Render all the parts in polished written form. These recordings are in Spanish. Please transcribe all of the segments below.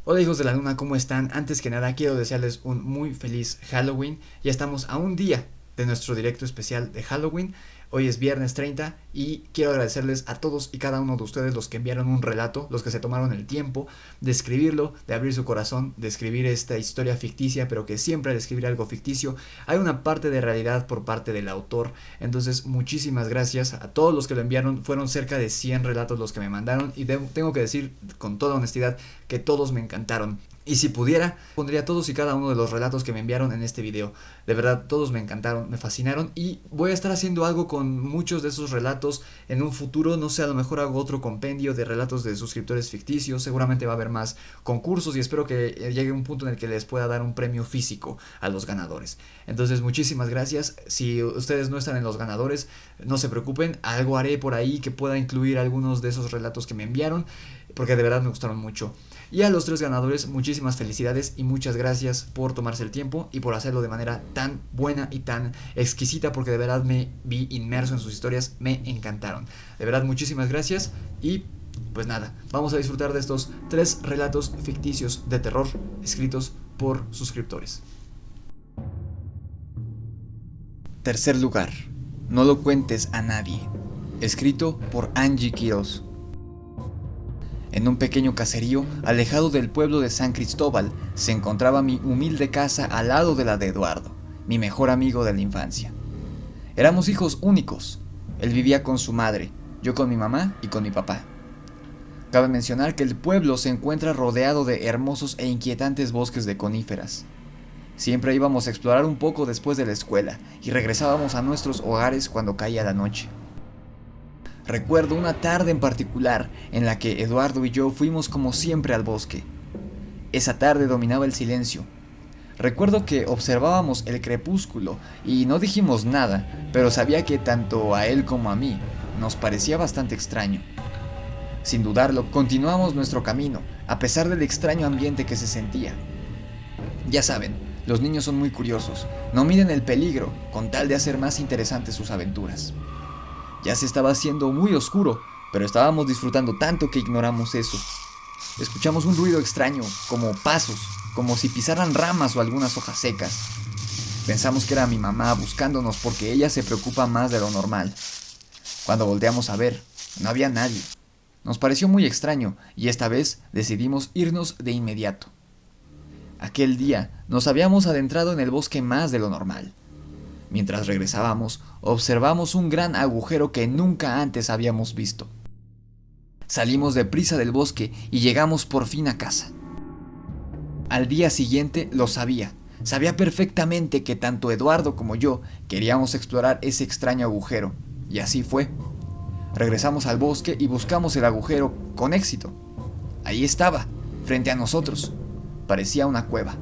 Hola hijos de la luna, ¿cómo están? Antes que nada quiero desearles un muy feliz Halloween. Ya estamos a un día de nuestro directo especial de Halloween. Hoy es viernes 30 y quiero agradecerles a todos y cada uno de ustedes los que enviaron un relato, los que se tomaron el tiempo de escribirlo, de abrir su corazón, de escribir esta historia ficticia, pero que siempre al escribir algo ficticio hay una parte de realidad por parte del autor. Entonces muchísimas gracias a todos los que lo enviaron. Fueron cerca de 100 relatos los que me mandaron y tengo que decir con toda honestidad que todos me encantaron. Y si pudiera, pondría todos y cada uno de los relatos que me enviaron en este video. De verdad, todos me encantaron, me fascinaron y voy a estar haciendo algo con muchos de esos relatos en un futuro. No sé, a lo mejor hago otro compendio de relatos de suscriptores ficticios. Seguramente va a haber más concursos y espero que llegue un punto en el que les pueda dar un premio físico a los ganadores. Entonces, muchísimas gracias. Si ustedes no están en los ganadores, no se preocupen. Algo haré por ahí que pueda incluir algunos de esos relatos que me enviaron, porque de verdad me gustaron mucho. Y a los 3 ganadores, muchísimas felicidades y muchas gracias por tomarse el tiempo y por hacerlo de manera tan buena y tan exquisita, porque de verdad me vi inmerso en sus historias, me encantaron. De verdad, muchísimas gracias y pues nada, vamos a disfrutar de estos 3 relatos ficticios de terror escritos por suscriptores. Tercer lugar, no lo cuentes a nadie. Escrito por Angie Quiroz. En un pequeño caserío, alejado del pueblo de San Cristóbal, se encontraba mi humilde casa al lado de la de Eduardo, mi mejor amigo de la infancia. Éramos hijos únicos. Él vivía con su madre, yo con mi mamá y con mi papá. Cabe mencionar que el pueblo se encuentra rodeado de hermosos e inquietantes bosques de coníferas. Siempre íbamos a explorar un poco después de la escuela y regresábamos a nuestros hogares cuando caía la noche. Recuerdo una tarde en particular en la que Eduardo y yo fuimos como siempre al bosque. Esa tarde dominaba el silencio. Recuerdo que observábamos el crepúsculo y no dijimos nada, pero sabía que tanto a él como a mí nos parecía bastante extraño. Sin dudarlo, continuamos nuestro camino, a pesar del extraño ambiente que se sentía. Ya saben, los niños son muy curiosos, no miden el peligro con tal de hacer más interesantes sus aventuras. Ya se estaba haciendo muy oscuro, pero estábamos disfrutando tanto que ignoramos eso. Escuchamos un ruido extraño, como pasos, como si pisaran ramas o algunas hojas secas. Pensamos que era mi mamá buscándonos porque ella se preocupa más de lo normal. Cuando volteamos a ver, no había nadie. Nos pareció muy extraño y esta vez decidimos irnos de inmediato. Aquel día nos habíamos adentrado en el bosque más de lo normal. Mientras regresábamos, observamos un gran agujero que nunca antes habíamos visto. Salimos deprisa del bosque y llegamos por fin a casa. Al día siguiente lo sabía perfectamente que tanto Eduardo como yo queríamos explorar ese extraño agujero, y así fue. Regresamos al bosque y buscamos el agujero con éxito. Ahí estaba, frente a nosotros. Parecía una cueva.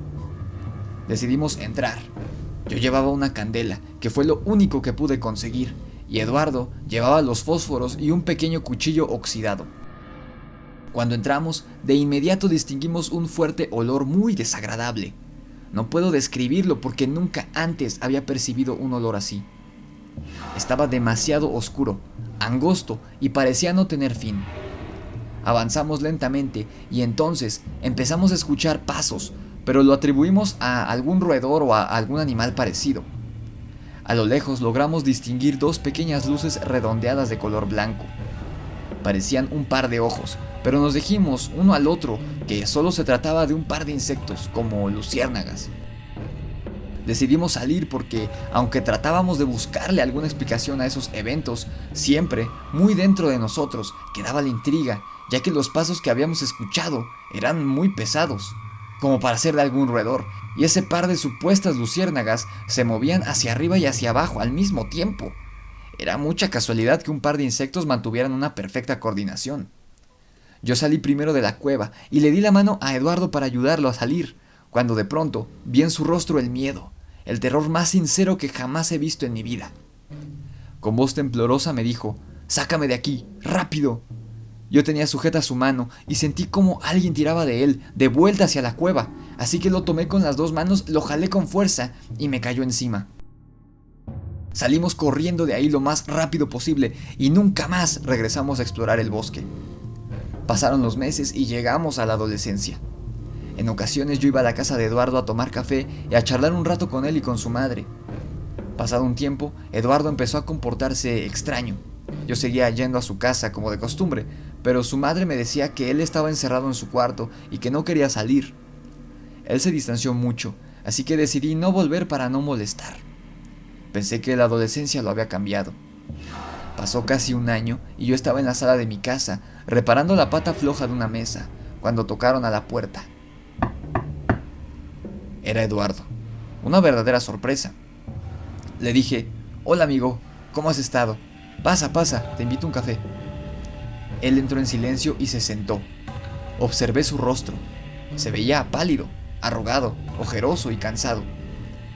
Decidimos entrar. Yo llevaba una candela, que fue lo único que pude conseguir, y Eduardo llevaba los fósforos y un pequeño cuchillo oxidado. Cuando entramos, de inmediato distinguimos un fuerte olor muy desagradable. No puedo describirlo porque nunca antes había percibido un olor así. Estaba demasiado oscuro, angosto y parecía no tener fin. Avanzamos lentamente y entonces empezamos a escuchar pasos, pero lo atribuimos a algún roedor o a algún animal parecido. A lo lejos logramos distinguir 2 pequeñas luces redondeadas de color blanco. Parecían un par de ojos, pero nos dijimos uno al otro que solo se trataba de un par de insectos, como luciérnagas. Decidimos salir porque, aunque tratábamos de buscarle alguna explicación a esos eventos, siempre, muy dentro de nosotros, quedaba la intriga, ya que los pasos que habíamos escuchado eran muy pesados, como para ser de algún roedor, y ese par de supuestas luciérnagas se movían hacia arriba y hacia abajo al mismo tiempo. Era mucha casualidad que un par de insectos mantuvieran una perfecta coordinación. Yo salí primero de la cueva y le di la mano a Eduardo para ayudarlo a salir, cuando de pronto vi en su rostro el miedo, el terror más sincero que jamás he visto en mi vida. Con voz temblorosa me dijo: «Sácame de aquí, rápido». Yo tenía sujeta su mano y sentí como alguien tiraba de él, de vuelta hacia la cueva, así que lo tomé con las 2 manos, lo jalé con fuerza y me cayó encima. Salimos corriendo de ahí lo más rápido posible y nunca más regresamos a explorar el bosque. Pasaron los meses y llegamos a la adolescencia. En ocasiones yo iba a la casa de Eduardo a tomar café y a charlar un rato con él y con su madre. Pasado un tiempo, Eduardo empezó a comportarse extraño. Yo seguía yendo a su casa como de costumbre, pero su madre me decía que él estaba encerrado en su cuarto y que no quería salir. Él se distanció mucho, así que decidí no volver para no molestar. Pensé que la adolescencia lo había cambiado. Pasó casi un año y yo estaba en la sala de mi casa, reparando la pata floja de una mesa, cuando tocaron a la puerta. Era Eduardo. Una verdadera sorpresa. Le dije: «Hola amigo, ¿cómo has estado? Pasa, pasa, te invito a un café». Él entró en silencio y se sentó. Observé su rostro. Se veía pálido, arrugado, ojeroso y cansado.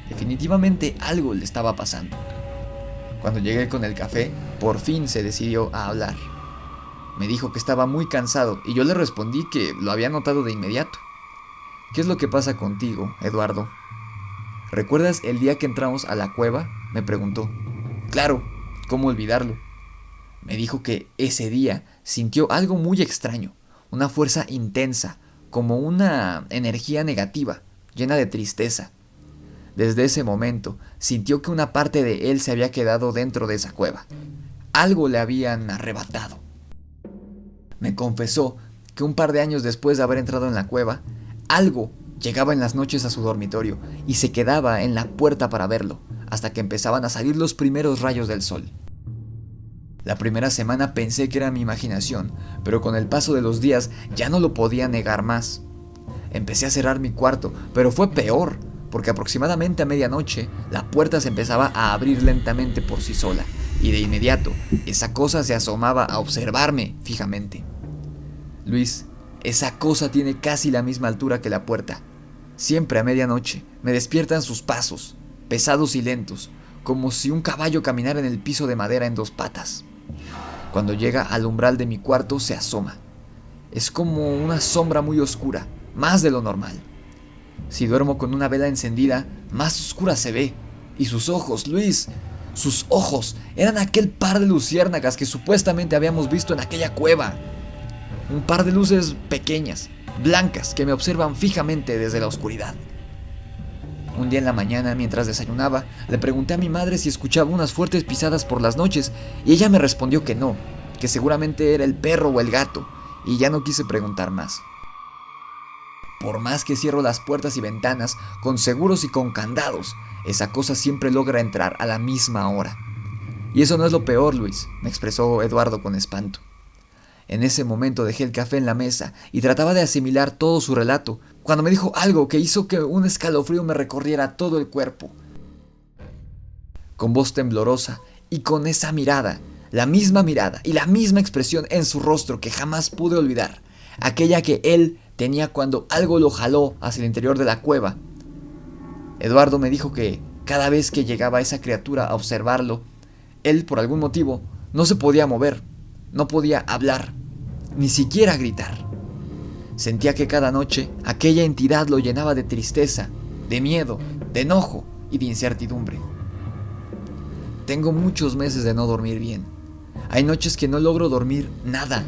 Definitivamente algo le estaba pasando. Cuando llegué con el café, por fin se decidió a hablar. Me dijo que estaba muy cansado y yo le respondí que lo había notado de inmediato. «¿Qué es lo que pasa contigo, Eduardo?» «¿Recuerdas el día que entramos a la cueva?», me preguntó. «Claro, ¿cómo olvidarlo?». Me dijo que ese día sintió algo muy extraño, una fuerza intensa, como una energía negativa, llena de tristeza. Desde ese momento sintió que una parte de él se había quedado dentro de esa cueva. Algo le habían arrebatado. Me confesó que un par de años después de haber entrado en la cueva, algo llegaba en las noches a su dormitorio y se quedaba en la puerta para verlo, hasta que empezaban a salir los primeros rayos del sol. La primera semana pensé que era mi imaginación, pero con el paso de los días ya no lo podía negar más. Empecé a cerrar mi cuarto, pero fue peor, porque aproximadamente a medianoche la puerta se empezaba a abrir lentamente por sí sola, y de inmediato esa cosa se asomaba a observarme fijamente. Luis, esa cosa tiene casi la misma altura que la puerta. Siempre a medianoche me despiertan sus pasos, pesados y lentos, como si un caballo caminara en el piso de madera en dos patas. Cuando llega al umbral de mi cuarto se asoma. Es como una sombra muy oscura, más de lo normal. Si duermo con una vela encendida, más oscura se ve. Y sus ojos, Luis, sus ojos, eran aquel par de luciérnagas que supuestamente habíamos visto en aquella cueva. Un par de luces pequeñas, blancas, que me observan fijamente desde la oscuridad. Un día en la mañana, mientras desayunaba, le pregunté a mi madre si escuchaba unas fuertes pisadas por las noches, y ella me respondió que no, que seguramente era el perro o el gato, y ya no quise preguntar más. Por más que cierro las puertas y ventanas, con seguros y con candados, esa cosa siempre logra entrar a la misma hora. Y eso no es lo peor, Luis, me expresó Eduardo con espanto. En ese momento dejé el café en la mesa y trataba de asimilar todo su relato, cuando me dijo algo que hizo que un escalofrío me recorriera todo el cuerpo. Con voz temblorosa y con esa mirada, la misma mirada y la misma expresión en su rostro que jamás pude olvidar, aquella que él tenía cuando algo lo jaló hacia el interior de la cueva. Eduardo me dijo que cada vez que llegaba esa criatura a observarlo, él, por algún motivo, no se podía mover, no podía hablar, ni siquiera gritar. Sentía que cada noche aquella entidad lo llenaba de tristeza, de miedo, de enojo y de incertidumbre. Tengo muchos meses de no dormir bien. Hay noches que no logro dormir nada.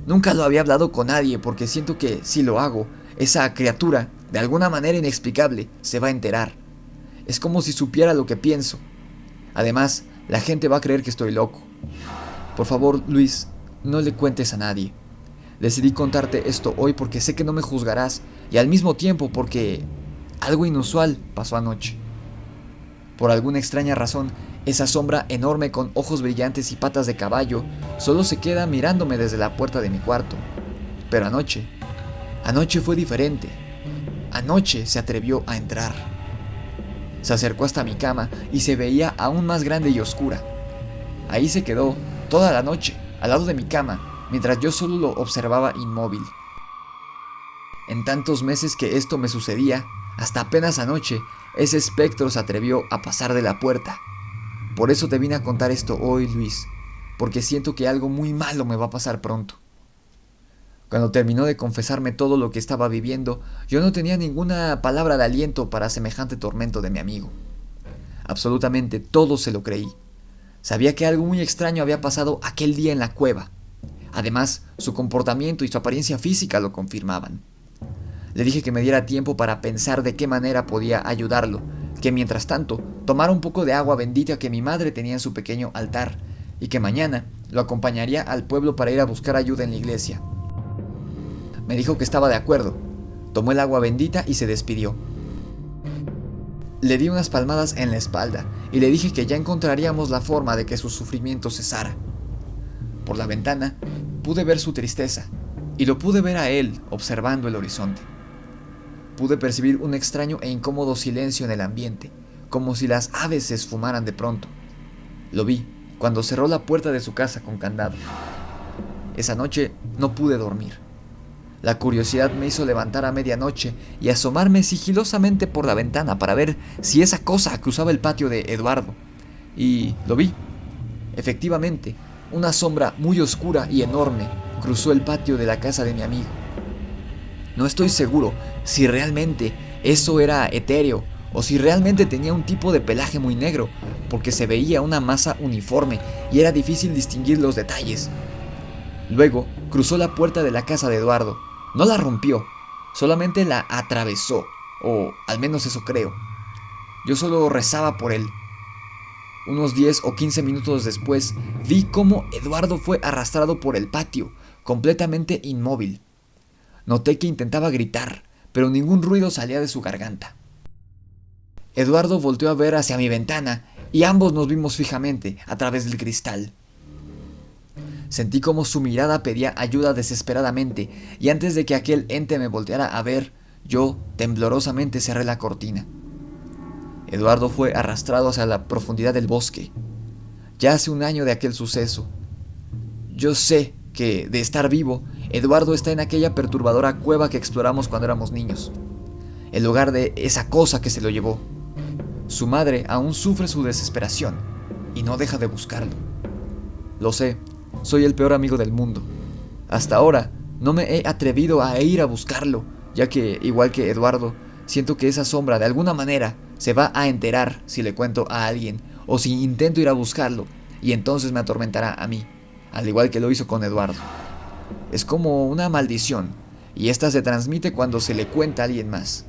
Nunca lo había hablado con nadie porque siento que si lo hago, esa criatura, de alguna manera inexplicable, se va a enterar. Es como si supiera lo que pienso. Además, la gente va a creer que estoy loco. Por favor, Luis, no le cuentes a nadie. Decidí contarte esto hoy porque sé que no me juzgarás y al mismo tiempo porque algo inusual pasó anoche. Por alguna extraña razón, esa sombra enorme con ojos brillantes y patas de caballo solo se queda mirándome desde la puerta de mi cuarto. Pero anoche fue diferente. Anoche se atrevió a entrar. Se acercó hasta mi cama y se veía aún más grande y oscura. Ahí se quedó toda la noche, al lado de mi cama, mientras yo solo lo observaba inmóvil. En tantos meses que esto me sucedía, hasta apenas anoche, ese espectro se atrevió a pasar de la puerta. Por eso te vine a contar esto hoy, Luis, porque siento que algo muy malo me va a pasar pronto. Cuando terminó de confesarme todo lo que estaba viviendo, yo no tenía ninguna palabra de aliento para semejante tormento de mi amigo. Absolutamente todo se lo creí. Sabía que algo muy extraño había pasado aquel día en la cueva. Además, su comportamiento y su apariencia física lo confirmaban. Le dije que me diera tiempo para pensar de qué manera podía ayudarlo, que mientras tanto tomara un poco de agua bendita que mi madre tenía en su pequeño altar, y que mañana lo acompañaría al pueblo para ir a buscar ayuda en la iglesia. Me dijo que estaba de acuerdo, tomó el agua bendita y se despidió. Le di unas palmadas en la espalda y le dije que ya encontraríamos la forma de que su sufrimiento cesara. Por la ventana pude ver su tristeza y lo pude ver a él observando el horizonte. Pude percibir un extraño e incómodo silencio en el ambiente, como si las aves se esfumaran de pronto. Lo vi cuando cerró la puerta de su casa con candado. Esa noche no pude dormir. La curiosidad me hizo levantar a medianoche y asomarme sigilosamente por la ventana para ver si esa cosa cruzaba el patio de Eduardo. Y lo vi. Efectivamente, una sombra muy oscura y enorme cruzó el patio de la casa de mi amigo. No estoy seguro si realmente eso era etéreo o si realmente tenía un tipo de pelaje muy negro, porque se veía una masa uniforme y era difícil distinguir los detalles. Luego cruzó la puerta de la casa de Eduardo. No la rompió, solamente la atravesó, o al menos eso creo. Yo solo rezaba por él. Unos 10 o 15 minutos después, vi cómo Eduardo fue arrastrado por el patio, completamente inmóvil. Noté que intentaba gritar, pero ningún ruido salía de su garganta. Eduardo volteó a ver hacia mi ventana y ambos nos vimos fijamente a través del cristal. Sentí como su mirada pedía ayuda desesperadamente y antes de que aquel ente me volteara a ver, yo temblorosamente cerré la cortina. Eduardo fue arrastrado hacia la profundidad del bosque. Ya hace un año de aquel suceso. Yo sé que, de estar vivo, Eduardo está en aquella perturbadora cueva que exploramos cuando éramos niños, el lugar de esa cosa que se lo llevó. Su madre aún sufre su desesperación y no deja de buscarlo. Lo sé. Soy el peor amigo del mundo. Hasta ahora no me he atrevido a ir a buscarlo, ya que, igual que Eduardo, siento que esa sombra de alguna manera se va a enterar si le cuento a alguien o si intento ir a buscarlo, y entonces me atormentará a mí, al igual que lo hizo con Eduardo. Es como una maldición, y esta se transmite cuando se le cuenta a alguien más.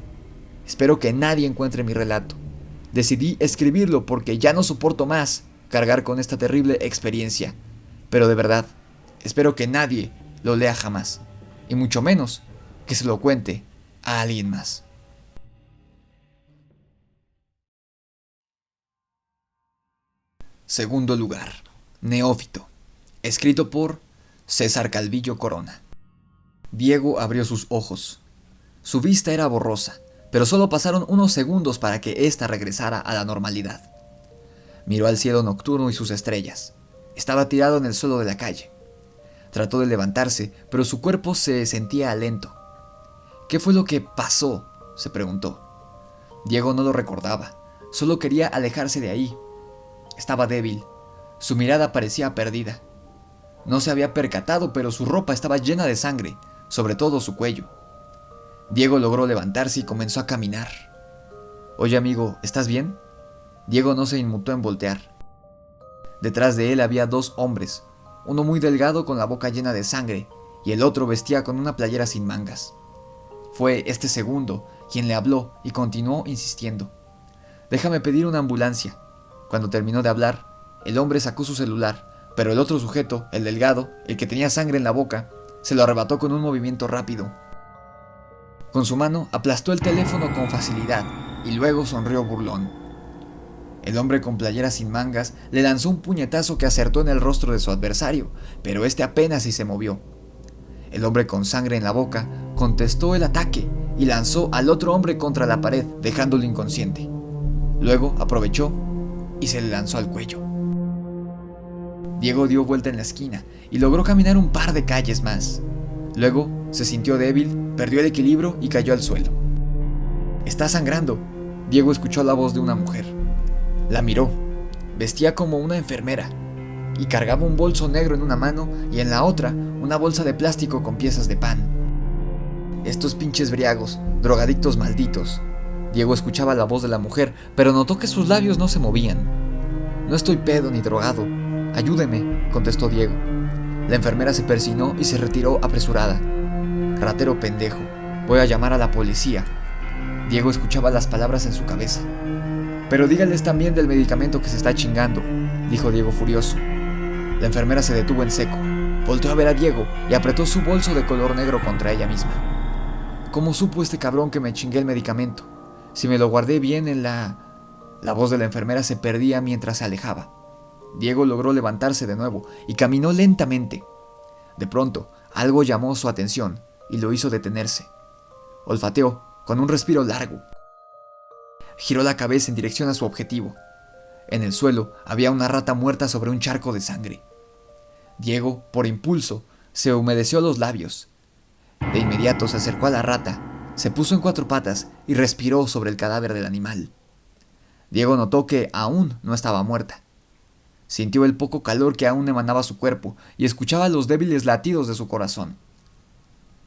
Espero que nadie encuentre mi relato. Decidí escribirlo porque ya no soporto más cargar con esta terrible experiencia. Pero de verdad, espero que nadie lo lea jamás, y mucho menos que se lo cuente a alguien más. Segundo lugar, Neófito, escrito por César Calvillo Corona. Diego abrió sus ojos. Su vista era borrosa, pero solo pasaron unos segundos para que ésta regresara a la normalidad. Miró al cielo nocturno y sus estrellas. Estaba tirado en el suelo de la calle. Trató de levantarse, pero su cuerpo se sentía lento. ¿Qué fue lo que pasó?, se preguntó. Diego no lo recordaba, solo quería alejarse de ahí. Estaba débil, su mirada parecía perdida. No se había percatado, pero su ropa estaba llena de sangre, sobre todo su cuello. Diego logró levantarse y comenzó a caminar. «Oye, amigo, ¿estás bien?». Diego no se inmutó en voltear. Detrás de él había dos hombres, uno muy delgado con la boca llena de sangre y el otro vestía con una playera sin mangas. Fue este segundo quien le habló y continuó insistiendo. «Déjame pedir una ambulancia». Cuando terminó de hablar, el hombre sacó su celular, pero el otro sujeto, el delgado, el que tenía sangre en la boca, se lo arrebató con un movimiento rápido. Con su mano aplastó el teléfono con facilidad y luego sonrió burlón. El hombre con playera sin mangas le lanzó un puñetazo que acertó en el rostro de su adversario, pero este apenas si se movió. El hombre con sangre en la boca contestó el ataque y lanzó al otro hombre contra la pared, dejándolo inconsciente. Luego aprovechó y se le lanzó al cuello. Diego dio vuelta en la esquina y logró caminar un par de calles más. Luego se sintió débil, perdió el equilibrio y cayó al suelo. «Está sangrando», Diego escuchó la voz de una mujer. La miró. Vestía como una enfermera y cargaba un bolso negro en una mano y en la otra una bolsa de plástico con piezas de pan. «Estos pinches briagos, drogadictos malditos». Diego escuchaba la voz de la mujer, pero notó que sus labios no se movían. «No estoy pedo ni drogado. Ayúdeme», contestó Diego. La enfermera se persinó y se retiró apresurada. «Ratero pendejo, voy a llamar a la policía». Diego escuchaba las palabras en su cabeza. «Pero díganles también del medicamento que se está chingando», dijo Diego furioso. La enfermera se detuvo en seco, volteó a ver a Diego y apretó su bolso de color negro contra ella misma. «¿Cómo supo este cabrón que me chingué el medicamento? Si me lo guardé bien en la...». La voz de la enfermera se perdía mientras se alejaba. Diego logró levantarse de nuevo y caminó lentamente. De pronto, algo llamó su atención y lo hizo detenerse. Olfateó con un respiro largo. Giró la cabeza en dirección a su objetivo. En el suelo había una rata muerta sobre un charco de sangre. Diego, por impulso, se humedeció los labios. De inmediato se acercó a la rata, se puso en 4 patas y respiró sobre el cadáver del animal. Diego notó que aún no estaba muerta. Sintió el poco calor que aún emanaba su cuerpo y escuchaba los débiles latidos de su corazón.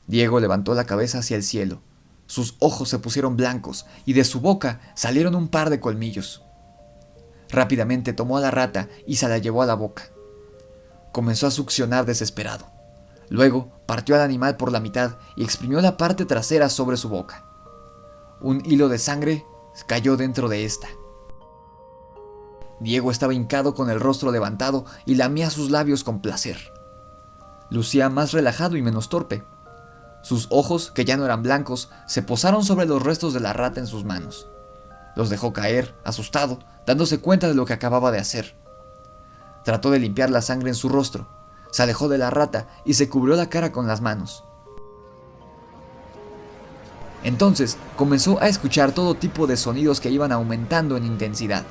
Diego levantó la cabeza hacia el cielo. Sus ojos se pusieron blancos y de su boca salieron un par de colmillos. Rápidamente tomó a la rata y se la llevó a la boca. Comenzó a succionar desesperado. Luego partió al animal por la mitad y exprimió la parte trasera sobre su boca. Un hilo de sangre cayó dentro de esta. Diego estaba hincado con el rostro levantado y lamía sus labios con placer. Lucía más relajado y menos torpe. Sus ojos, que ya no eran blancos, se posaron sobre los restos de la rata en sus manos. Los dejó caer, asustado, dándose cuenta de lo que acababa de hacer. Trató de limpiar la sangre en su rostro, se alejó de la rata y se cubrió la cara con las manos. Entonces comenzó a escuchar todo tipo de sonidos que iban aumentando en intensidad.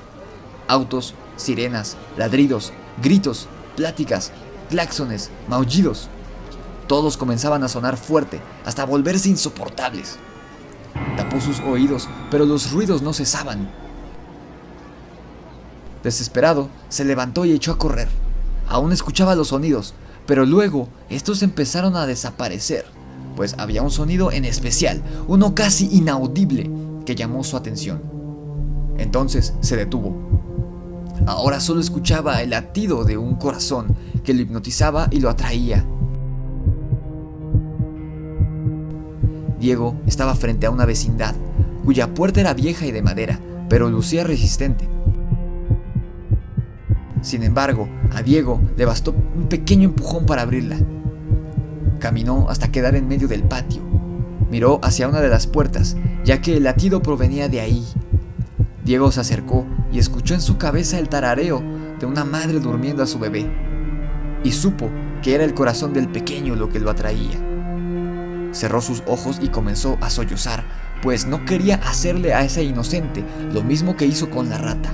Autos, sirenas, ladridos, gritos, pláticas, claxones, maullidos. Todos comenzaban a sonar fuerte, hasta volverse insoportables. Tapó sus oídos, pero los ruidos no cesaban. Desesperado, se levantó y echó a correr. Aún escuchaba los sonidos, pero luego estos empezaron a desaparecer, pues había un sonido en especial, uno casi inaudible, que llamó su atención. Entonces se detuvo. Ahora solo escuchaba el latido de un corazón que lo hipnotizaba y lo atraía. Diego estaba frente a una vecindad, cuya puerta era vieja y de madera, pero lucía resistente. Sin embargo, a Diego le bastó un pequeño empujón para abrirla. Caminó hasta quedar en medio del patio. Miró hacia una de las puertas, ya que el latido provenía de ahí. Diego se acercó y escuchó en su cabeza el tarareo de una madre durmiendo a su bebé, y supo que era el corazón del pequeño lo que lo atraía. Cerró sus ojos y comenzó a sollozar, pues no quería hacerle a ese inocente lo mismo que hizo con la rata.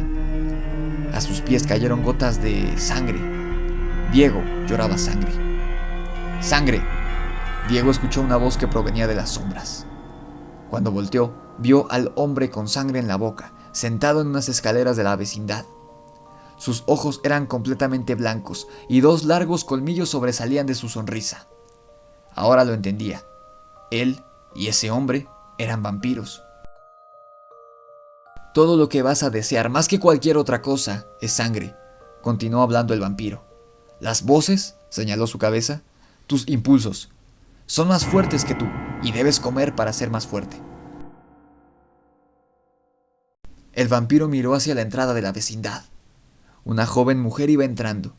A sus pies cayeron gotas de sangre. Diego lloraba sangre. ¡Sangre! Diego escuchó una voz que provenía de las sombras. Cuando volteó, vio al hombre con sangre en la boca, sentado en unas escaleras de la vecindad. Sus ojos eran completamente blancos y 2 largos colmillos sobresalían de su sonrisa. Ahora lo entendía. Él y ese hombre eran vampiros. «Todo lo que vas a desear más que cualquier otra cosa es sangre», continuó hablando el vampiro. «Las voces», señaló su cabeza, «tus impulsos, son más fuertes que tú y debes comer para ser más fuerte». El vampiro miró hacia la entrada de la vecindad. Una joven mujer iba entrando.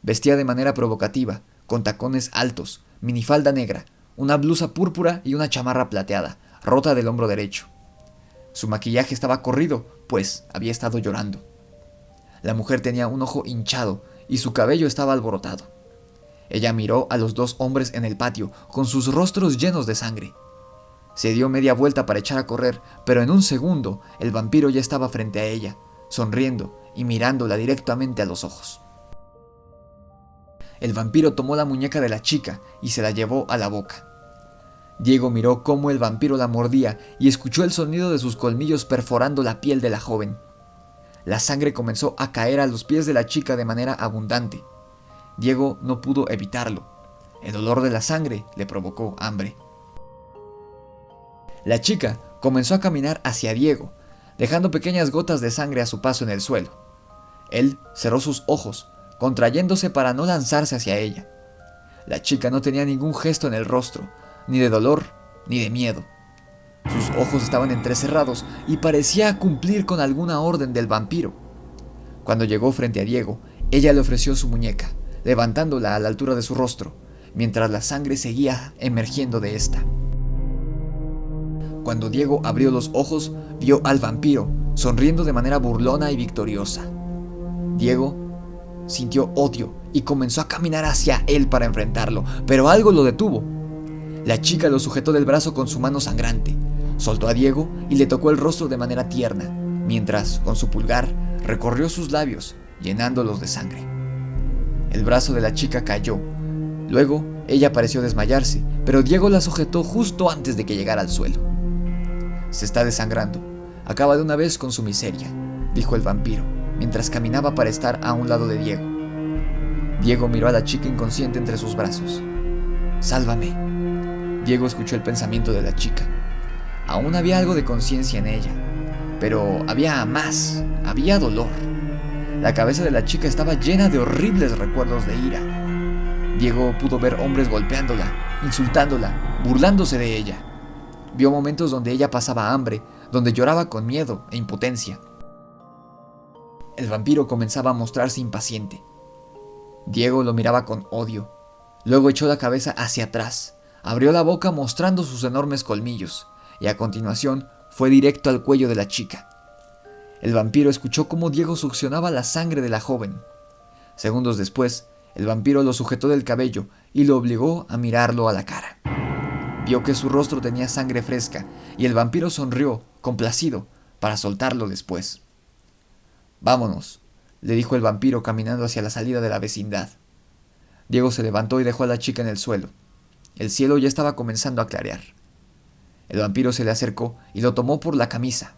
Vestía de manera provocativa, con tacones altos, minifalda negra, una blusa púrpura y una chamarra plateada, rota del hombro derecho. Su maquillaje estaba corrido, pues había estado llorando. La mujer tenía un ojo hinchado y su cabello estaba alborotado. Ella miró a los 2 hombres en el patio, con sus rostros llenos de sangre. Se dio media vuelta para echar a correr, pero en un segundo el vampiro ya estaba frente a ella, sonriendo y mirándola directamente a los ojos. El vampiro tomó la muñeca de la chica y se la llevó a la boca. Diego miró cómo el vampiro la mordía y escuchó el sonido de sus colmillos perforando la piel de la joven. La sangre comenzó a caer a los pies de la chica de manera abundante. Diego no pudo evitarlo. El olor de la sangre le provocó hambre. La chica comenzó a caminar hacia Diego, dejando pequeñas gotas de sangre a su paso en el suelo. Él cerró sus ojos, contrayéndose para no lanzarse hacia ella. La chica no tenía ningún gesto en el rostro, ni de dolor, ni de miedo. Sus ojos estaban entrecerrados y parecía cumplir con alguna orden del vampiro. Cuando llegó frente a Diego, ella le ofreció su muñeca, levantándola a la altura de su rostro, mientras la sangre seguía emergiendo de esta. Cuando Diego abrió los ojos, vio al vampiro, sonriendo de manera burlona y victoriosa. Diego sintió odio y comenzó a caminar hacia él para enfrentarlo, pero algo lo detuvo. La chica lo sujetó del brazo con su mano sangrante, soltó a Diego y le tocó el rostro de manera tierna, mientras, con su pulgar, recorrió sus labios, llenándolos de sangre. El brazo de la chica cayó. Luego, ella pareció desmayarse, pero Diego la sujetó justo antes de que llegara al suelo. «Se está desangrando. Acaba de una vez con su miseria», dijo el vampiro, mientras caminaba para estar a un lado de Diego. Diego miró a la chica inconsciente entre sus brazos. «Sálvame». Diego escuchó el pensamiento de la chica. Aún había algo de conciencia en ella, pero había más, había dolor. La cabeza de la chica estaba llena de horribles recuerdos de ira. Diego pudo ver hombres golpeándola, insultándola, burlándose de ella. Vio momentos donde ella pasaba hambre, donde lloraba con miedo e impotencia. El vampiro comenzaba a mostrarse impaciente. Diego lo miraba con odio. Luego echó la cabeza hacia atrás, abrió la boca mostrando sus enormes colmillos, y a continuación fue directo al cuello de la chica. El vampiro escuchó cómo Diego succionaba la sangre de la joven. Segundos después, el vampiro lo sujetó del cabello y lo obligó a mirarlo a la cara. Vio que su rostro tenía sangre fresca y el vampiro sonrió, complacido, para soltarlo después. «Vámonos», le dijo el vampiro caminando hacia la salida de la vecindad. Diego se levantó y dejó a la chica en el suelo. El cielo ya estaba comenzando a clarear. El vampiro se le acercó y lo tomó por la camisa.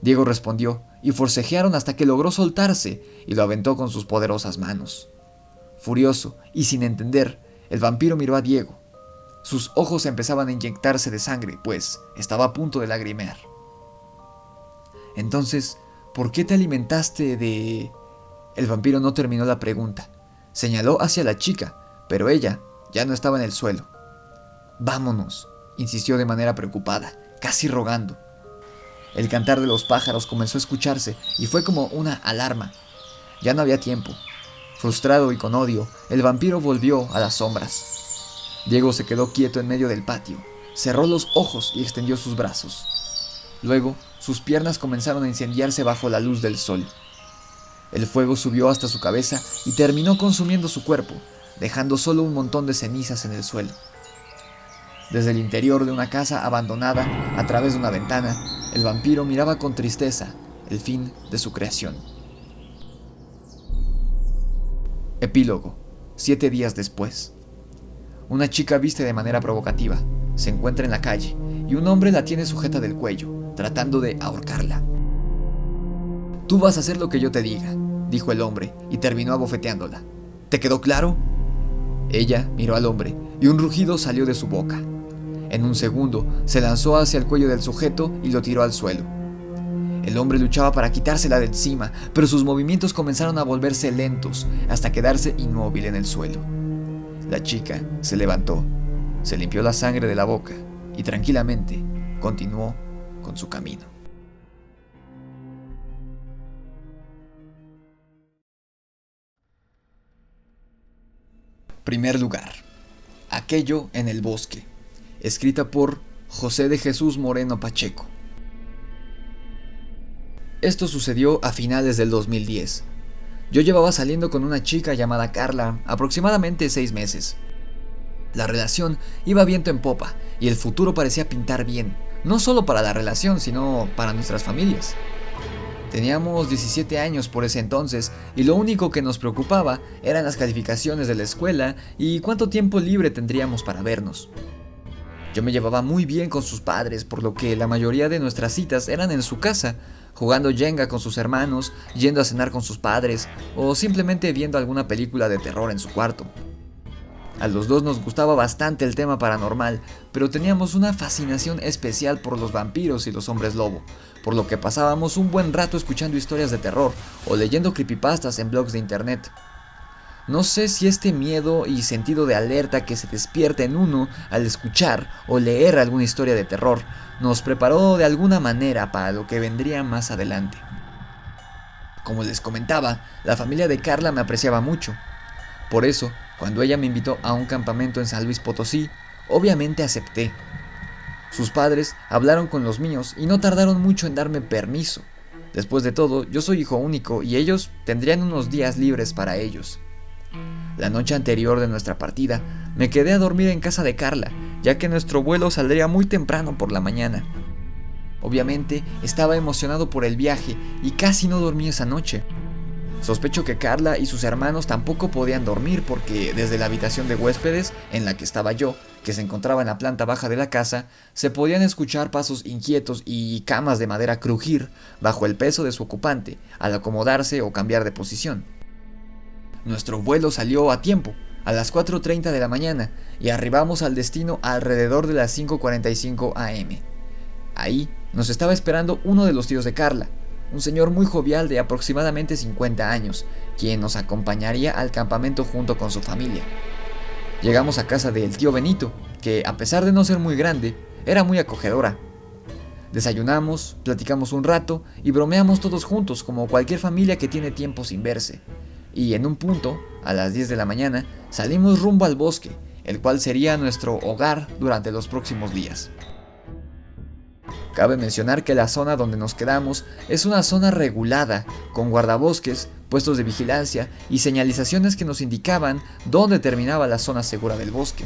Diego respondió y forcejearon hasta que logró soltarse y lo aventó con sus poderosas manos. Furioso y sin entender, el vampiro miró a Diego. Sus ojos empezaban a inyectarse de sangre, pues estaba a punto de lagrimear. «Entonces, ¿por qué te alimentaste de...?» El vampiro no terminó la pregunta. Señaló hacia la chica, pero ella ya no estaba en el suelo. «Vámonos», insistió de manera preocupada, casi rogando. El cantar de los pájaros comenzó a escucharse y fue como una alarma. Ya no había tiempo. Frustrado y con odio, el vampiro volvió a las sombras. Diego se quedó quieto en medio del patio, cerró los ojos y extendió sus brazos. Luego, sus piernas comenzaron a incendiarse bajo la luz del sol. El fuego subió hasta su cabeza y terminó consumiendo su cuerpo, dejando solo un montón de cenizas en el suelo. Desde el interior de una casa abandonada, a través de una ventana, el vampiro miraba con tristeza el fin de su creación. Epílogo. 7 días después. Una chica viste de manera provocativa, se encuentra en la calle y un hombre la tiene sujeta del cuello, tratando de ahorcarla. «Tú vas a hacer lo que yo te diga», dijo el hombre y terminó abofeteándola. «¿Te quedó claro?» Ella miró al hombre y un rugido salió de su boca. En un segundo se lanzó hacia el cuello del sujeto y lo tiró al suelo. El hombre luchaba para quitársela de encima, pero sus movimientos comenzaron a volverse lentos hasta quedarse inmóvil en el suelo. La chica se levantó, se limpió la sangre de la boca y tranquilamente continuó con su camino. Primer lugar. Aquello en el bosque. Escrita por José de Jesús Moreno Pacheco. Esto sucedió a finales del 2010. Yo llevaba saliendo con una chica llamada Carla aproximadamente 6 meses. La relación iba viento en popa y el futuro parecía pintar bien, no solo para la relación, sino para nuestras familias. Teníamos 17 años por ese entonces y lo único que nos preocupaba eran las calificaciones de la escuela y cuánto tiempo libre tendríamos para vernos. Yo me llevaba muy bien con sus padres, por lo que la mayoría de nuestras citas eran en su casa, jugando Jenga con sus hermanos, yendo a cenar con sus padres o simplemente viendo alguna película de terror en su cuarto. A los dos nos gustaba bastante el tema paranormal, pero teníamos una fascinación especial por los vampiros y los hombres lobo, por lo que pasábamos un buen rato escuchando historias de terror o leyendo creepypastas en blogs de internet. No sé si este miedo y sentido de alerta que se despierta en uno al escuchar o leer alguna historia de terror nos preparó de alguna manera para lo que vendría más adelante. Como les comentaba, la familia de Carla me apreciaba mucho. Por eso, cuando ella me invitó a un campamento en San Luis Potosí, obviamente acepté. Sus padres hablaron con los míos y no tardaron mucho en darme permiso. Después de todo, yo soy hijo único y ellos tendrían unos días libres para ellos. La noche anterior de nuestra partida, me quedé a dormir en casa de Carla, ya que nuestro vuelo saldría muy temprano por la mañana. Obviamente, estaba emocionado por el viaje y casi no dormí esa noche. Sospecho que Carla y sus hermanos tampoco podían dormir porque desde la habitación de huéspedes, en la que estaba yo, que se encontraba en la planta baja de la casa, se podían escuchar pasos inquietos y camas de madera crujir bajo el peso de su ocupante al acomodarse o cambiar de posición. Nuestro vuelo salió a tiempo, a las 4:30 de la mañana, y arribamos al destino alrededor de las 5:45 am. Ahí nos estaba esperando uno de los tíos de Carla, un señor muy jovial de aproximadamente 50 años, quien nos acompañaría al campamento junto con su familia. Llegamos a casa del tío Benito, que a pesar de no ser muy grande, era muy acogedora. Desayunamos, platicamos un rato y bromeamos todos juntos como cualquier familia que tiene tiempo sin verse. Y en un punto, a las 10 de la mañana, salimos rumbo al bosque, el cual sería nuestro hogar durante los próximos días. Cabe mencionar que la zona donde nos quedamos es una zona regulada, con guardabosques, puestos de vigilancia y señalizaciones que nos indicaban dónde terminaba la zona segura del bosque.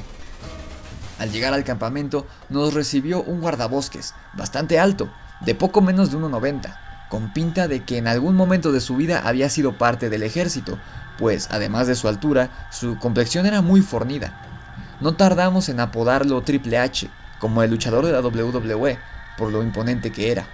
Al llegar al campamento nos recibió un guardabosques, bastante alto, de poco menos de 1,90, con pinta de que en algún momento de su vida había sido parte del ejército, pues además de su altura, su complexión era muy fornida. No tardamos en apodarlo Triple H, como el luchador de la WWE, por lo imponente que era.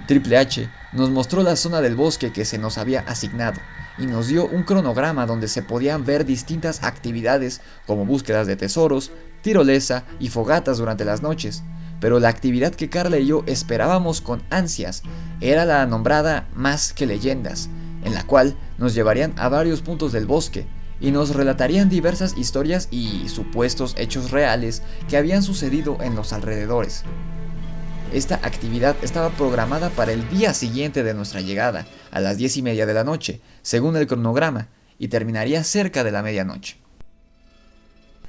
Triple H nos mostró la zona del bosque que se nos había asignado y nos dio un cronograma donde se podían ver distintas actividades como búsquedas de tesoros, tirolesa y fogatas durante las noches, pero la actividad que Carla y yo esperábamos con ansias era la nombrada Más que Leyendas, en la cual nos llevarían a varios puntos del bosque y nos relatarían diversas historias y supuestos hechos reales que habían sucedido en los alrededores. Esta actividad estaba programada para el día siguiente de nuestra llegada, a las 10:30 de la noche, según el cronograma, y terminaría cerca de la medianoche.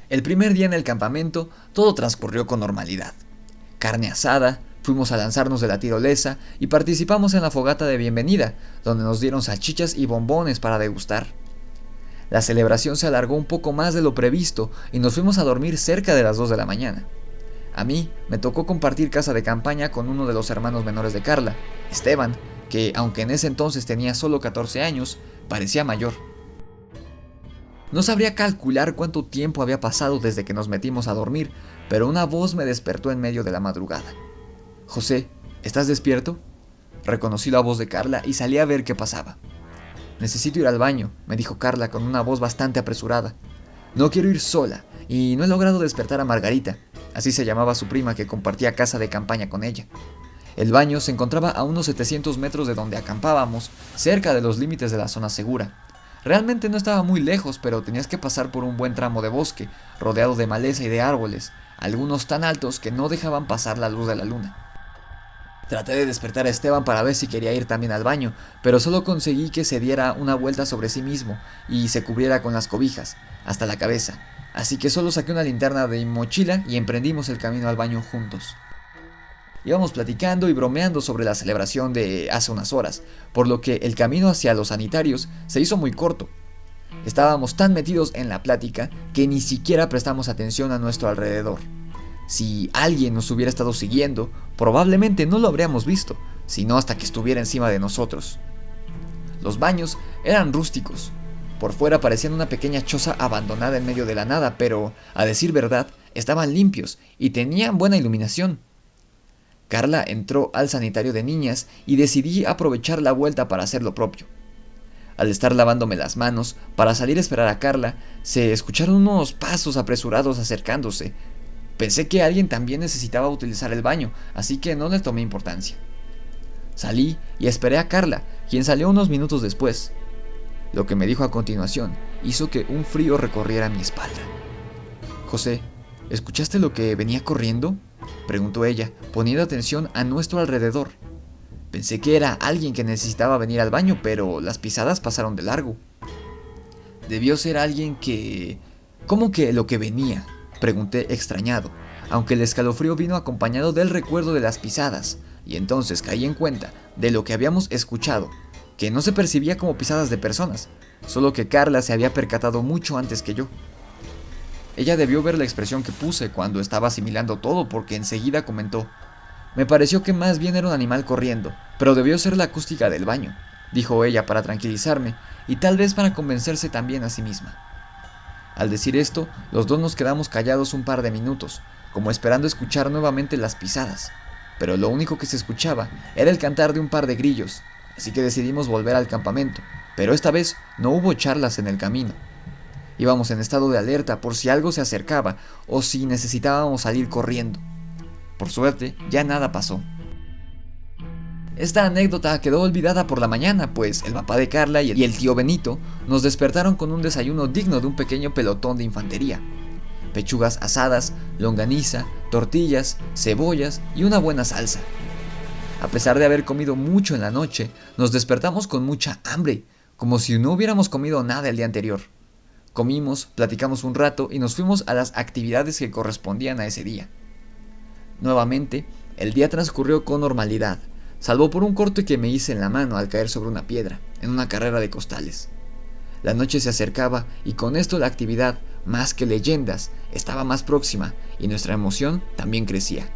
El primer día en el campamento, todo transcurrió con normalidad. Carne asada, fuimos a lanzarnos de la tirolesa y participamos en la fogata de bienvenida, donde nos dieron salchichas y bombones para degustar. La celebración se alargó un poco más de lo previsto y nos fuimos a dormir cerca de las 2 de la mañana. A mí me tocó compartir casa de campaña con uno de los hermanos menores de Carla, Esteban, que aunque en ese entonces tenía solo 14 años, parecía mayor. No sabría calcular cuánto tiempo había pasado desde que nos metimos a dormir, pero una voz me despertó en medio de la madrugada. «José, ¿estás despierto?». Reconocí la voz de Carla y salí a ver qué pasaba. «Necesito ir al baño», me dijo Carla con una voz bastante apresurada. «No quiero ir sola, y no he logrado despertar a Margarita», así se llamaba su prima que compartía casa de campaña con ella. El baño se encontraba a unos 700 metros de donde acampábamos, cerca de los límites de la zona segura. Realmente no estaba muy lejos, pero tenías que pasar por un buen tramo de bosque, rodeado de maleza y de árboles, algunos tan altos que no dejaban pasar la luz de la luna. Traté de despertar a Esteban para ver si quería ir también al baño, pero solo conseguí que se diera una vuelta sobre sí mismo y se cubriera con las cobijas, hasta la cabeza. Así que solo saqué una linterna de mi mochila y emprendimos el camino al baño juntos. Íbamos platicando y bromeando sobre la celebración de hace unas horas, por lo que el camino hacia los sanitarios se hizo muy corto. Estábamos tan metidos en la plática que ni siquiera prestamos atención a nuestro alrededor. Si alguien nos hubiera estado siguiendo, probablemente no lo habríamos visto, sino hasta que estuviera encima de nosotros. Los baños eran rústicos. Por fuera parecían una pequeña choza abandonada en medio de la nada, pero, a decir verdad, estaban limpios y tenían buena iluminación. Carla entró al sanitario de niñas y decidí aprovechar la vuelta para hacer lo propio. Al estar lavándome las manos para salir a esperar a Carla, se escucharon unos pasos apresurados acercándose. Pensé que alguien también necesitaba utilizar el baño, así que no le tomé importancia. Salí y esperé a Carla, quien salió unos minutos después. Lo que me dijo a continuación hizo que un frío recorriera mi espalda. «José, ¿escuchaste lo que venía corriendo?», preguntó ella, poniendo atención a nuestro alrededor. Pensé que era alguien que necesitaba venir al baño, pero las pisadas pasaron de largo. Debió ser alguien que... ¿Cómo que lo que venía?, pregunté extrañado, aunque el escalofrío vino acompañado del recuerdo de las pisadas, y entonces caí en cuenta de lo que habíamos escuchado, que no se percibía como pisadas de personas, solo que Carla se había percatado mucho antes que yo. Ella debió ver la expresión que puse cuando estaba asimilando todo, porque enseguida comentó: «Me pareció que más bien era un animal corriendo, pero debió ser la acústica del baño», dijo ella para tranquilizarme y tal vez para convencerse también a sí misma. Al decir esto, los dos nos quedamos callados un par de minutos, como esperando escuchar nuevamente las pisadas, pero lo único que se escuchaba era el cantar de un par de grillos, así que decidimos volver al campamento, pero esta vez no hubo charlas en el camino. Íbamos en estado de alerta por si algo se acercaba o si necesitábamos salir corriendo. Por suerte, ya nada pasó. Esta anécdota quedó olvidada por la mañana, pues el papá de Carla y el tío Benito nos despertaron con un desayuno digno de un pequeño pelotón de infantería. Pechugas asadas, longaniza, tortillas, cebollas y una buena salsa. A pesar de haber comido mucho en la noche, nos despertamos con mucha hambre, como si no hubiéramos comido nada el día anterior. Comimos, platicamos un rato y nos fuimos a las actividades que correspondían a ese día. Nuevamente, el día transcurrió con normalidad, salvo por un corte que me hice en la mano al caer sobre una piedra, en una carrera de costales. La noche se acercaba y con esto la actividad, más que leyendas, estaba más próxima y nuestra emoción también crecía.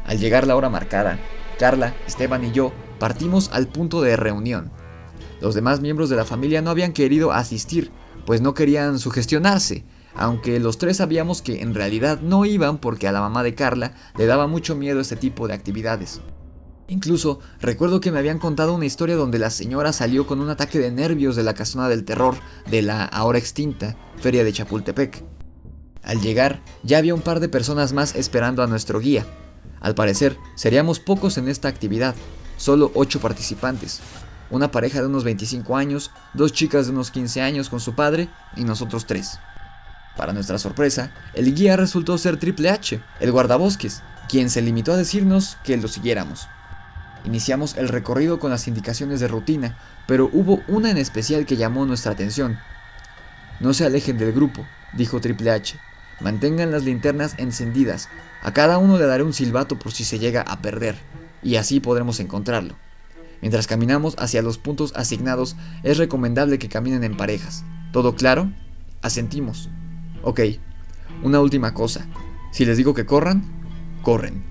Al llegar la hora marcada, Carla, Esteban y yo partimos al punto de reunión. Los demás miembros de la familia no habían querido asistir, pues no querían sugestionarse, aunque los tres sabíamos que en realidad no iban porque a la mamá de Carla le daba mucho miedo este tipo de actividades. Incluso recuerdo que me habían contado una historia donde la señora salió con un ataque de nervios de la casona del terror de la ahora extinta Feria de Chapultepec. Al llegar, ya había un par de personas más esperando a nuestro guía. Al parecer, seríamos pocos en esta actividad, solo 8 participantes. Una pareja de unos 25 años, 2 chicas de unos 15 años con su padre y nosotros 3. Para nuestra sorpresa, el guía resultó ser Triple H, el guardabosques, quien se limitó a decirnos que lo siguiéramos. Iniciamos el recorrido con las indicaciones de rutina, pero hubo una en especial que llamó nuestra atención. «No se alejen del grupo», dijo Triple H. «Mantengan las linternas encendidas. A cada uno le daré un silbato por si se llega a perder, y así podremos encontrarlo. Mientras caminamos hacia los puntos asignados, es recomendable que caminen en parejas. ¿Todo claro?». Asentimos. «Ok, una última cosa. Si les digo que corran, corren».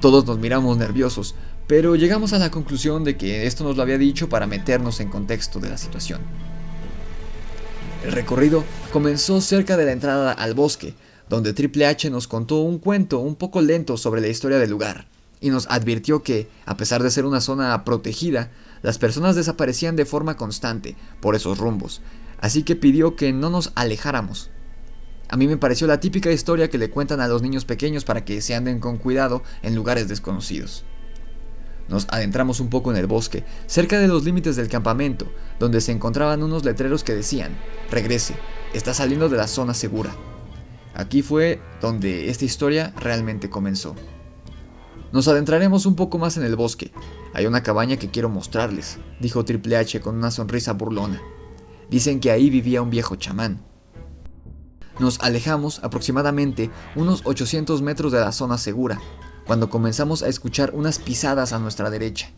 Todos nos miramos nerviosos, pero llegamos a la conclusión de que esto nos lo había dicho para meternos en contexto de la situación. El recorrido comenzó cerca de la entrada al bosque, donde Triple H nos contó un cuento un poco lento sobre la historia del lugar, y nos advirtió que, a pesar de ser una zona protegida, las personas desaparecían de forma constante por esos rumbos, así que pidió que no nos alejáramos. A mí me pareció la típica historia que le cuentan a los niños pequeños para que se anden con cuidado en lugares desconocidos. Nos adentramos un poco en el bosque, cerca de los límites del campamento, donde se encontraban unos letreros que decían: «Regrese, está saliendo de la zona segura». Aquí fue donde esta historia realmente comenzó. «Nos adentraremos un poco más en el bosque. Hay una cabaña que quiero mostrarles», dijo Triple H con una sonrisa burlona. «Dicen que ahí vivía un viejo chamán». Nos alejamos aproximadamente unos 800 metros de la zona segura, cuando comenzamos a escuchar unas pisadas a nuestra derecha.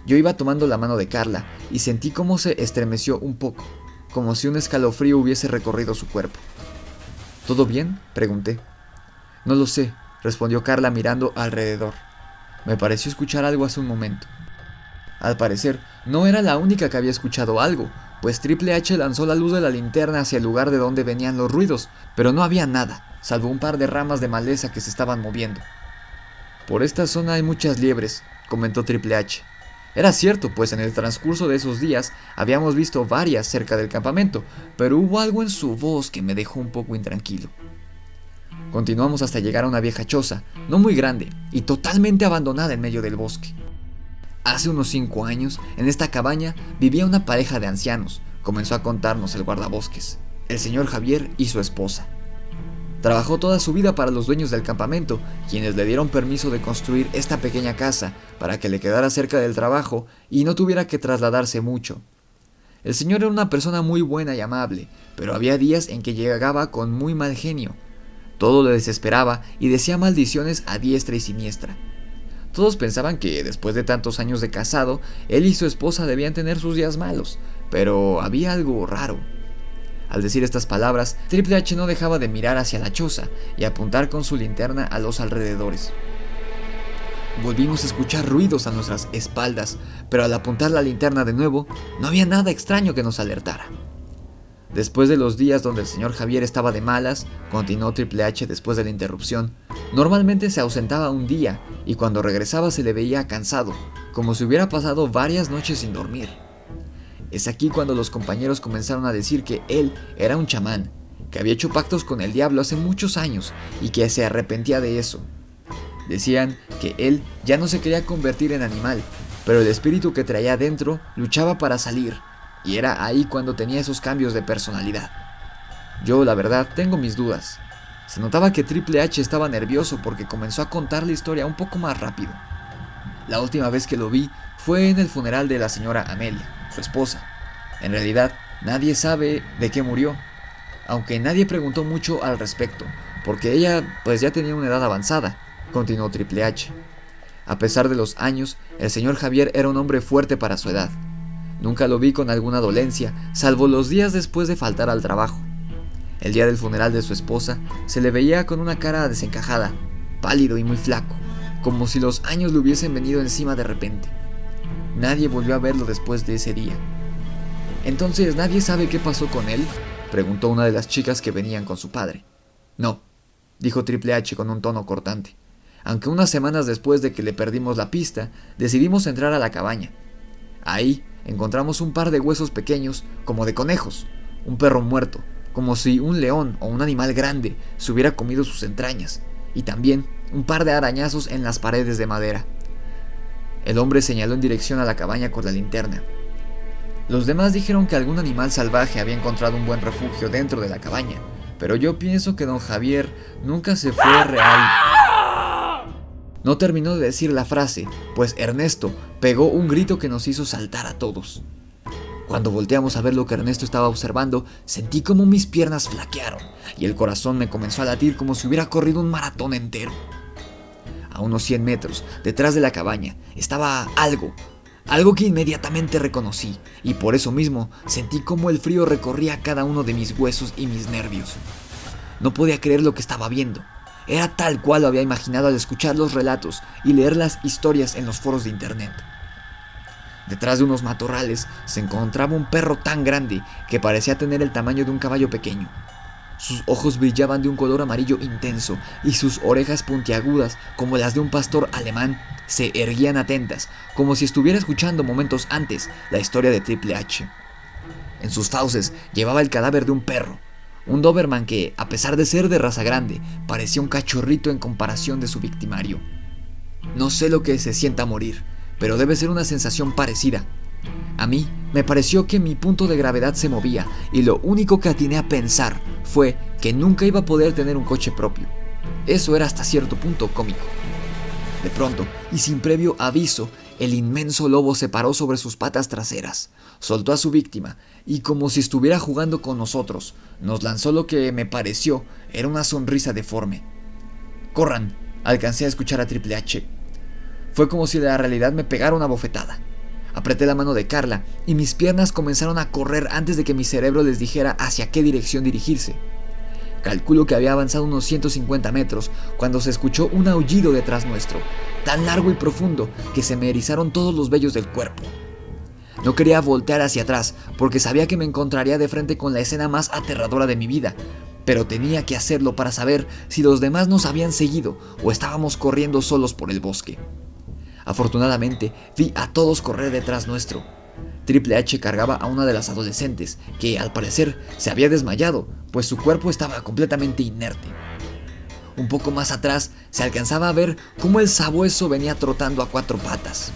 Yo iba tomando la mano de Carla y sentí cómo se estremeció un poco, como si un escalofrío hubiese recorrido su cuerpo. «¿Todo bien?», pregunté. «No lo sé», respondió Carla mirando alrededor. «Me pareció escuchar algo hace un momento». Al parecer, no era la única que había escuchado algo, pues Triple H lanzó la luz de la linterna hacia el lugar de donde venían los ruidos, pero no había nada, salvo un par de ramas de maleza que se estaban moviendo. «Por esta zona hay muchas liebres», comentó Triple H. Era cierto, pues en el transcurso de esos días habíamos visto varias cerca del campamento, pero hubo algo en su voz que me dejó un poco intranquilo. Continuamos hasta llegar a una vieja choza, no muy grande, y totalmente abandonada en medio del bosque. Hace unos 5 años, en esta cabaña vivía una pareja de ancianos, comenzó a contarnos el guardabosques, el señor Javier y su esposa. Trabajó toda su vida para los dueños del campamento, quienes le dieron permiso de construir esta pequeña casa para que le quedara cerca del trabajo y no tuviera que trasladarse mucho. El señor era una persona muy buena y amable, pero había días en que llegaba con muy mal genio. Todo le desesperaba y decía maldiciones a diestra y siniestra. Todos pensaban que, después de tantos años de casado, él y su esposa debían tener sus días malos, pero había algo raro. Al decir estas palabras, Triple H no dejaba de mirar hacia la choza y apuntar con su linterna a los alrededores. Volvimos a escuchar ruidos a nuestras espaldas, pero al apuntar la linterna de nuevo, no había nada extraño que nos alertara. Después de los días donde el señor Javier estaba de malas, continuó Triple H después de la interrupción, normalmente se ausentaba un día y cuando regresaba se le veía cansado, como si hubiera pasado varias noches sin dormir. Es aquí cuando los compañeros comenzaron a decir que él era un chamán, que había hecho pactos con el diablo hace muchos años y que se arrepentía de eso. Decían que él ya no se quería convertir en animal, pero el espíritu que traía dentro luchaba para salir, y era ahí cuando tenía esos cambios de personalidad. Yo, la verdad, tengo mis dudas. Se notaba que Triple H estaba nervioso porque comenzó a contar la historia un poco más rápido. La última vez que lo vi fue en el funeral de la señora Amelia, su esposa. En realidad, nadie sabe de qué murió, aunque nadie preguntó mucho al respecto, porque ella pues ya tenía una edad avanzada, continuó Triple H. A pesar de los años, el señor Javier era un hombre fuerte para su edad. Nunca lo vi con alguna dolencia, salvo los días después de faltar al trabajo. El día del funeral de su esposa, se le veía con una cara desencajada, pálido y muy flaco, como si los años le hubiesen venido encima de repente. Nadie volvió a verlo después de ese día. ¿Entonces nadie sabe qué pasó con él?, preguntó una de las chicas que venían con su padre. No, dijo Triple H con un tono cortante. Aunque unas semanas después de que le perdimos la pista, decidimos entrar a la cabaña. Ahí encontramos un par de huesos pequeños, como de conejos, un perro muerto, como si un león o un animal grande se hubiera comido sus entrañas, y también un par de arañazos en las paredes de madera. El hombre señaló en dirección a la cabaña con la linterna. Los demás dijeron que algún animal salvaje había encontrado un buen refugio dentro de la cabaña, pero yo pienso que don Javier nunca se fue real. No terminó de decir la frase, pues Ernesto pegó un grito que nos hizo saltar a todos. Cuando volteamos a ver lo que Ernesto estaba observando, sentí como mis piernas flaquearon y el corazón me comenzó a latir como si hubiera corrido un maratón entero. A unos 100 metros, detrás de la cabaña, estaba algo que inmediatamente reconocí, y por eso mismo sentí como el frío recorría cada uno de mis huesos y mis nervios. No podía creer lo que estaba viendo. Era tal cual lo había imaginado al escuchar los relatos y leer las historias en los foros de internet. Detrás de unos matorrales se encontraba un perro tan grande que parecía tener el tamaño de un caballo pequeño. Sus ojos brillaban de un color amarillo intenso y sus orejas puntiagudas, como las de un pastor alemán, se erguían atentas, como si estuviera escuchando momentos antes la historia de Triple H. En sus fauces llevaba el cadáver de un perro, un Doberman que, a pesar de ser de raza grande, parecía un cachorrito en comparación de su victimario. No sé lo que se sienta morir, pero debe ser una sensación parecida. A mí me pareció que mi punto de gravedad se movía y lo único que atiné a pensar fue que nunca iba a poder tener un coche propio. Eso era hasta cierto punto cómico. De pronto, y sin previo aviso, el inmenso lobo se paró sobre sus patas traseras, soltó a su víctima y, como si estuviera jugando con nosotros, nos lanzó lo que me pareció era una sonrisa deforme. «¡Corran!», alcancé a escuchar a Triple H. Fue como si la realidad me pegara una bofetada. Apreté la mano de Carla y mis piernas comenzaron a correr antes de que mi cerebro les dijera hacia qué dirección dirigirse. Calculo que había avanzado unos 150 metros cuando se escuchó un aullido detrás nuestro, tan largo y profundo que se me erizaron todos los vellos del cuerpo. No quería voltear hacia atrás porque sabía que me encontraría de frente con la escena más aterradora de mi vida, pero tenía que hacerlo para saber si los demás nos habían seguido o estábamos corriendo solos por el bosque. Afortunadamente, vi a todos correr detrás nuestro. Triple H cargaba a una de las adolescentes, que al parecer se había desmayado, pues su cuerpo estaba completamente inerte. Un poco más atrás se alcanzaba a ver cómo el sabueso venía trotando a 4 patas.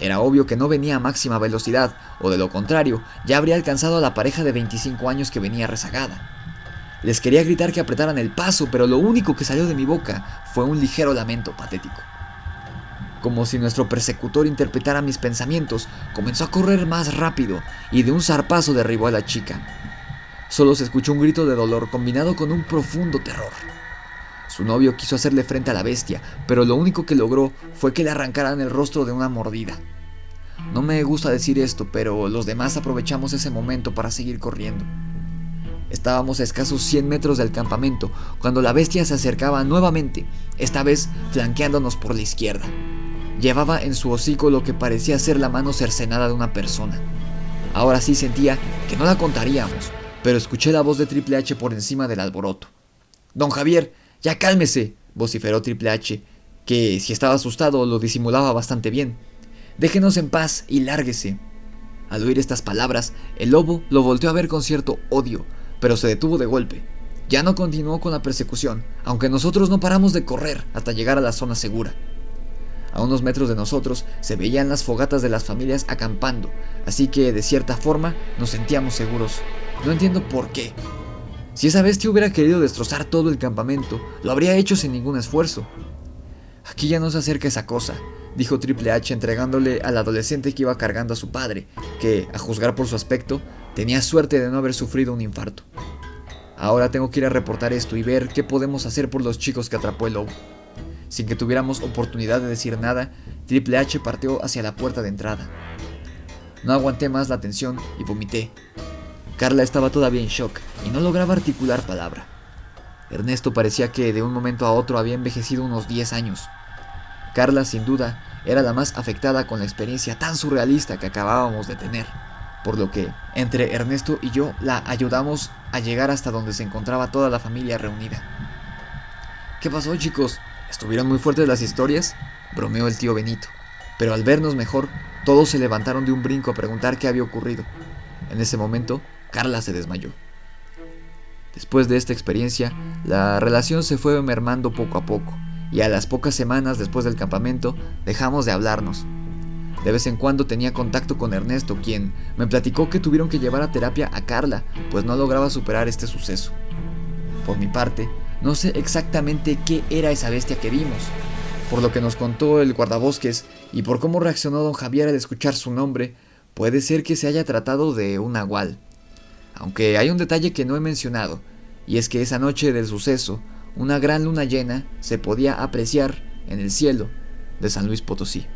Era obvio que no venía a máxima velocidad, o de lo contrario, ya habría alcanzado a la pareja de 25 años que venía rezagada. Les quería gritar que apretaran el paso, pero lo único que salió de mi boca fue un ligero lamento patético. Como si nuestro persecutor interpretara mis pensamientos, comenzó a correr más rápido y de un zarpazo derribó a la chica. Solo se escuchó un grito de dolor combinado con un profundo terror. Su novio quiso hacerle frente a la bestia, pero lo único que logró fue que le arrancaran el rostro de una mordida. No me gusta decir esto, pero los demás aprovechamos ese momento para seguir corriendo. Estábamos a escasos 100 metros del campamento cuando la bestia se acercaba nuevamente, esta vez flanqueándonos por la izquierda. Llevaba en su hocico lo que parecía ser la mano cercenada de una persona. Ahora sí sentía que no la contaríamos, pero escuché la voz de Triple H por encima del alboroto. «Don Javier, ya cálmese», vociferó Triple H, que si estaba asustado lo disimulaba bastante bien. «Déjenos en paz y lárguese». Al oír estas palabras, el lobo lo volteó a ver con cierto odio, pero se detuvo de golpe. Ya no continuó con la persecución, aunque nosotros no paramos de correr hasta llegar a la zona segura. A unos metros de nosotros se veían las fogatas de las familias acampando, así que de cierta forma nos sentíamos seguros. No entiendo por qué. Si esa bestia hubiera querido destrozar todo el campamento, lo habría hecho sin ningún esfuerzo. «Aquí ya no se acerca esa cosa», dijo Triple H entregándole al adolescente que iba cargando a su padre, que, a juzgar por su aspecto, tenía suerte de no haber sufrido un infarto. «Ahora tengo que ir a reportar esto y ver qué podemos hacer por los chicos que atrapó el lobo». Sin que tuviéramos oportunidad de decir nada, Triple H partió hacia la puerta de entrada. No aguanté más la tensión y vomité. Carla estaba todavía en shock y no lograba articular palabra. Ernesto parecía que de un momento a otro había envejecido unos 10 años. Carla, sin duda, era la más afectada con la experiencia tan surrealista que acabábamos de tener, por lo que, entre Ernesto y yo, la ayudamos a llegar hasta donde se encontraba toda la familia reunida. «¿Qué pasó, chicos? ¿Estuvieron muy fuertes las historias?», bromeó el tío Benito, pero al vernos mejor, todos se levantaron de un brinco a preguntar qué había ocurrido. En ese momento, Carla se desmayó. Después de esta experiencia, la relación se fue mermando poco a poco, y a las pocas semanas después del campamento, dejamos de hablarnos. De vez en cuando tenía contacto con Ernesto, quien me platicó que tuvieron que llevar a terapia a Carla, pues no lograba superar este suceso. Por mi parte, no sé exactamente qué era esa bestia que vimos. Por lo que nos contó el guardabosques y por cómo reaccionó don Javier al escuchar su nombre, puede ser que se haya tratado de un nahual. Aunque hay un detalle que no he mencionado, y es que esa noche del suceso, una gran luna llena se podía apreciar en el cielo de San Luis Potosí.